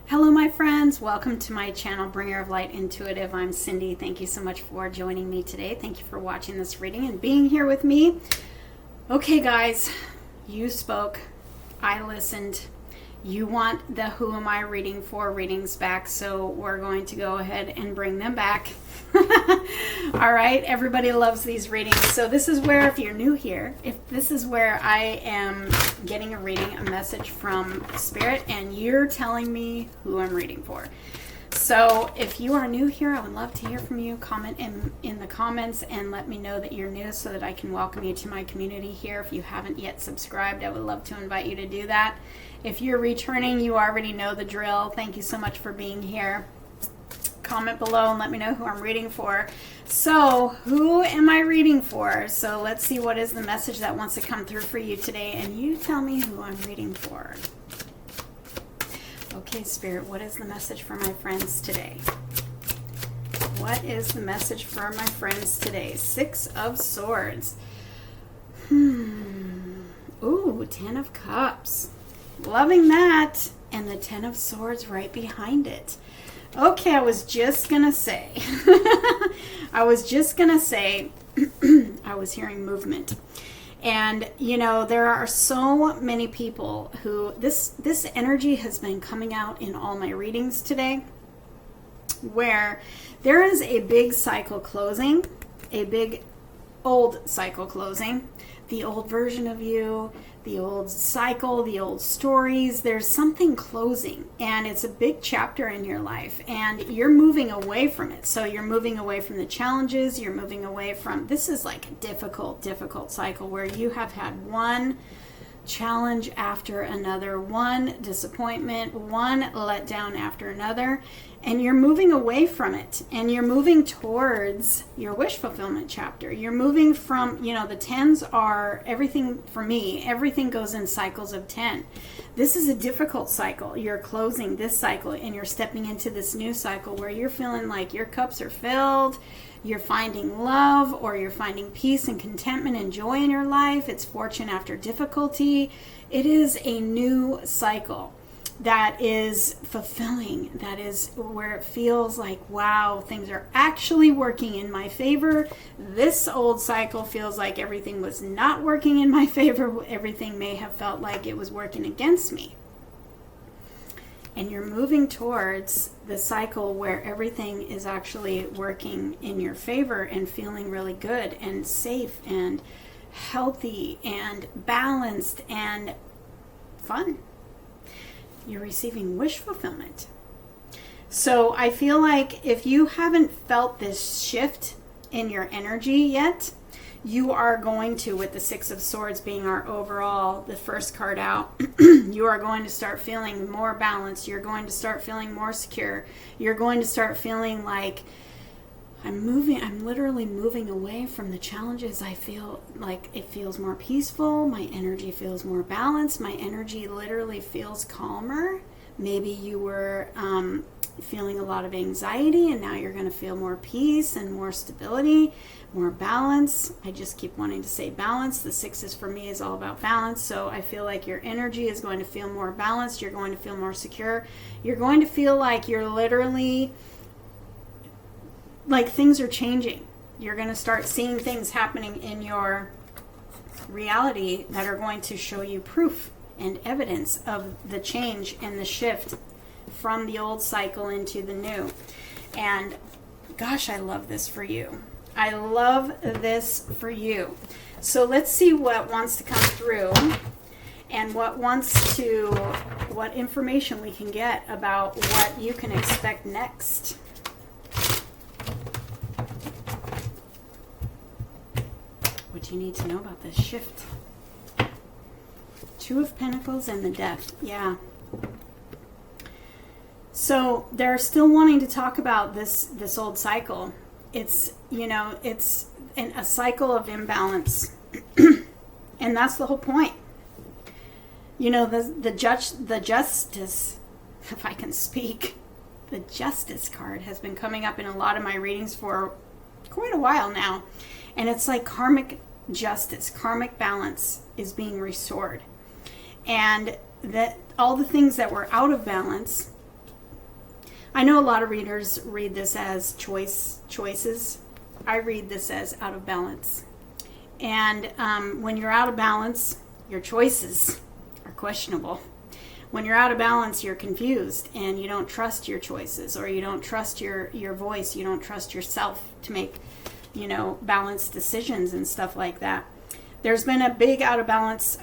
Hello, my friends. Welcome to my channel, Bringer of Light Intuitive. I'm Cindy. Thank you so much for joining me today. Thank you for watching this reading and being here with me. Okay, guys, you spoke. I listened. You want the Who Am I Reading For readings back, so we're going to go ahead and bring them back. All right, everybody loves these readings. So this is where, if you're new here, if this is where I am getting a reading, a message from Spirit, and you're telling me who I'm reading for. So if you are new here, I would love to hear from you. Comment in the comments and let me know that you're new so that I can welcome you to my community here. If you haven't yet subscribed, I would love to invite you to do that. If you're returning, you already know the drill. Thank you so much for being here. Comment below and let me know who I'm reading for. So, who am I reading for? So, let's see what is the message that wants to come through for you today. And you tell me who I'm reading for. Okay, Spirit, what is the message for my friends today? What is the message for my friends today? Six of Swords. Ooh, Ten of Cups. Loving that. And the Ten of Swords right behind it. Okay, I was just going to say, I was hearing movement. And, you know, there are so many people who, this energy has been coming out in all my readings today, where there is a big cycle closing, a big old cycle closing, the old version of you, the old cycle, the old stories. There's something closing, and it's a big chapter in your life, and you're moving away from it. So you're moving away from the challenges. You're moving away from, this is like a difficult cycle where you have had one challenge after another, one disappointment, one letdown after another, and you're moving away from it, and you're moving towards your wish fulfillment chapter. You're moving from, you know, the tens are everything for me. Everything goes in cycles of 10. This is a difficult cycle. You're closing this cycle and you're stepping into this new cycle where you're feeling like your cups are filled. You're finding love, or you're finding peace and contentment and joy in your life. It's fortune after difficulty. It is a new cycle that is fulfilling. That is where it feels like, wow, things are actually working in my favor. This old cycle feels like everything was not working in my favor. Everything may have felt like it was working against me. And you're moving towards the cycle where everything is actually working in your favor and feeling really good and safe and healthy and balanced and fun. You're receiving wish fulfillment. So I feel like if you haven't felt this shift in your energy yet, you are going to, with the Six of Swords being our overall, the first card out, you are going to start feeling more balanced. You're going to start feeling more secure. You're going to start feeling like I'm literally moving away from the challenges. I feel like it feels more peaceful. My energy feels more balanced. My energy literally feels calmer. Maybe you were feeling a lot of anxiety, and now you're going to feel more peace and more stability, more balance. I just keep wanting to say balance. The sixes for me is all about balance. So I feel like your energy is going to feel more balanced. You're going to feel more secure. You're going to feel like you're literally, like things are changing. You're going to start seeing things happening in your reality that are going to show you proof and evidence of the change and the shift from the old cycle into the new. And gosh, I love this for you. I love this for you. So let's see what wants to come through and what information we can get about what you can expect next. What you need to know about this shift. Two of Pentacles and the Death. Yeah. So they're still wanting to talk about this old cycle. It's, you know, it's a cycle of imbalance. And that's the whole point. You know, the justice, if I can speak, the Justice card has been coming up in a lot of my readings for quite a while now. And it's like karmic justice, karmic balance is being restored. And that all the things that were out of balance I know a lot of readers read this as choices. I read this as out of balance. And when you're out of balance, your choices are questionable. When you're out of balance, you're confused and you don't trust your choices, or you don't trust your voice. You don't trust yourself to make, balanced decisions and stuff like that. There's been a big out of balance,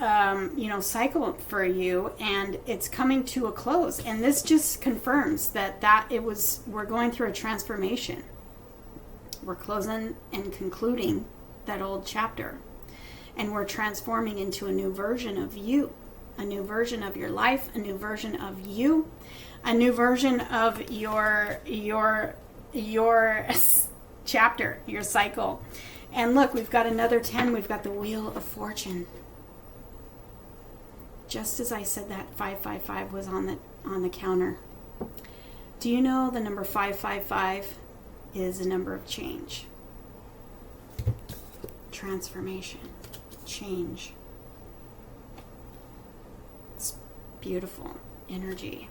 cycle for you, and it's coming to a close. And this just confirms that we're going through a transformation. We're closing and concluding that old chapter, and we're transforming into a new version of you, a new version of your life, a new version of you, a new version of your chapter, your cycle. And look, we've got another 10. We've got the Wheel of Fortune. Just as I said that 555 was on the counter. Do you know the number 555 is a number of change, transformation, change. It's beautiful energy.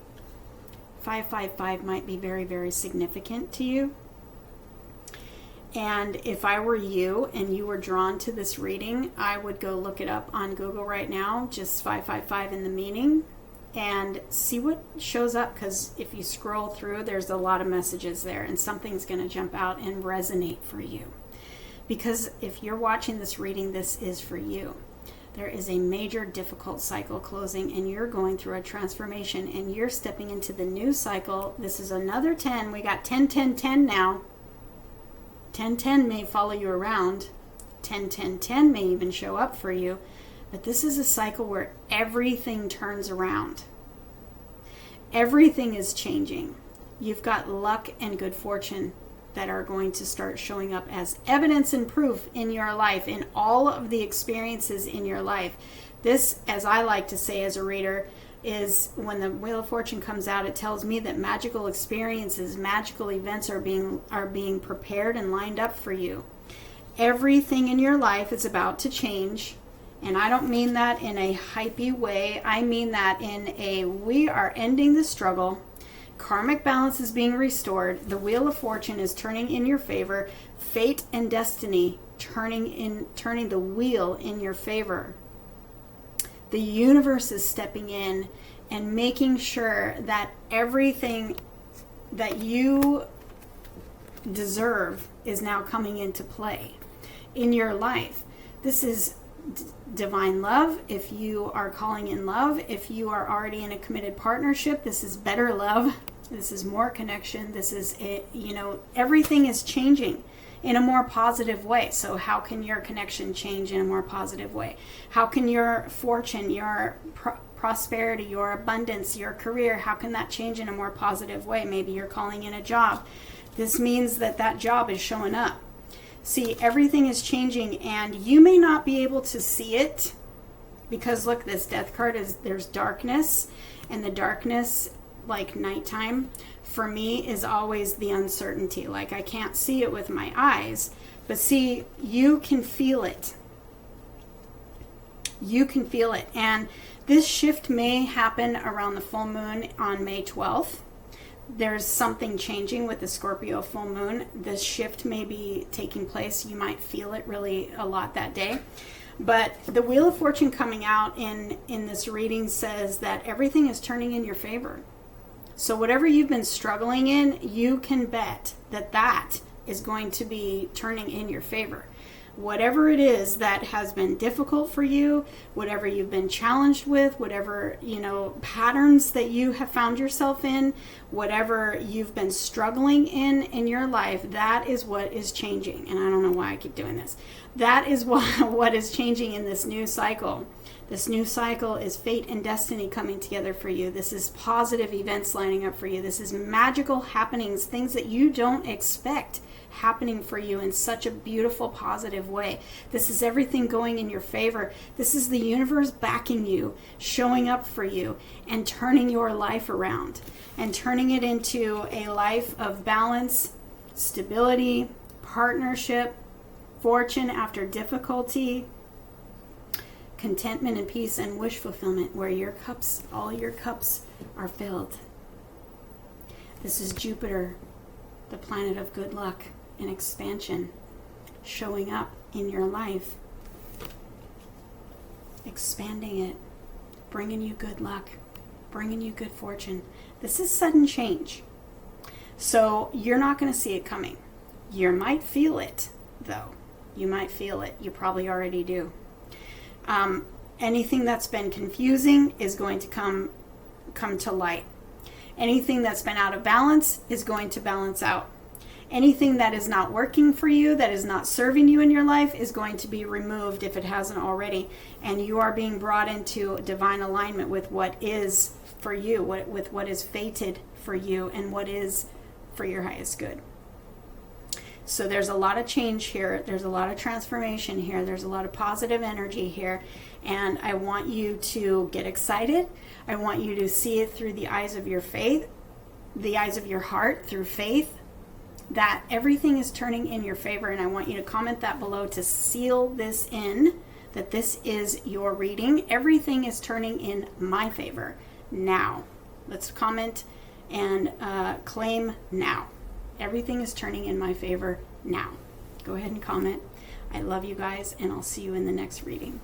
555 might be very, very significant to you. And if I were you and you were drawn to this reading, I would go look it up on Google right now, just 555 in the meaning, and see what shows up. Because if you scroll through, there's a lot of messages there, and something's going to jump out and resonate for you. Because if you're watching this reading, this is for you. There is a major difficult cycle closing, and you're going through a transformation, and you're stepping into the new cycle. This is another 10. We got 10, 10, 10 now. 10-10 may follow you around. 10-10-10 may even show up for you. But this is a cycle where everything turns around. Everything is changing. You've got luck and good fortune that are going to start showing up as evidence and proof in your life, in all of the experiences in your life. This, as I like to say as a reader, is when the Wheel of Fortune comes out, it tells me that magical experiences, magical events are being prepared and lined up for you. Everything in your life is about to change, and I don't mean that in a hypey way. I mean that in a, we are ending the struggle. Karmic balance is being restored. The Wheel of Fortune is turning in your favor. Fate and destiny turning the wheel in your favor. The universe is stepping in and making sure that everything that you deserve is now coming into play in your life. This is divine love. If you are calling in love, if you are already in a committed partnership, this is better love. This is more connection. This is, everything is changing in a more positive way. So how can your connection change in a more positive way? How can your fortune, your prosperity, your abundance, your career, how can that change in a more positive way? Maybe you're calling in a job. This means that job is showing up. See, everything is changing, and you may not be able to see it because look, this Death card there's darkness, and the darkness, like nighttime, for me is always the uncertainty. Like I can't see it with my eyes, but see, you can feel it. You can feel it. And this shift may happen around the full moon on May 12th. There's something changing with the Scorpio full moon. This shift may be taking place. You might feel it really a lot that day. But the Wheel of Fortune coming out in this reading says that everything is turning in your favor. So whatever you've been struggling in, you can bet that is going to be turning in your favor. Whatever it is that has been difficult for you, whatever you've been challenged with, whatever, patterns that you have found yourself in, whatever you've been struggling in your life, that is what is changing. And I don't know why I keep doing this. That is what is changing in this new cycle. This new cycle is fate and destiny coming together for you. This is positive events lining up for you. This is magical happenings, things that you don't expect happening for you in such a beautiful, positive way. This is everything going in your favor. This is the universe backing you, showing up for you, and turning your life around, and turning it into a life of balance, stability, partnership, fortune after difficulty, contentment and peace, and wish fulfillment, where all your cups are filled. This is Jupiter, the planet of good luck and expansion, showing up in your life, expanding it, bringing you good luck, bringing you good fortune. This is sudden change. So you're not going to see it coming. You might feel it, though. You might feel it. You probably already do. Anything that's been confusing is going to come to light. Anything that's been out of balance is going to balance out. Anything that is not working for you, that is not serving you in your life, is going to be removed if it hasn't already. And you are being brought into divine alignment with what is for you, with what is fated for you, and what is for your highest good. So there's a lot of change here. There's a lot of transformation here. There's a lot of positive energy here. And I want you to get excited. I want you to see it through the eyes of your faith, the eyes of your heart, through faith, that everything is turning in your favor. And I want you to comment that below to seal this in, that this is your reading. Everything is turning in my favor now. Let's comment and claim now. Everything is turning in my favor now. Go ahead and comment. I love you guys, and I'll see you in the next reading.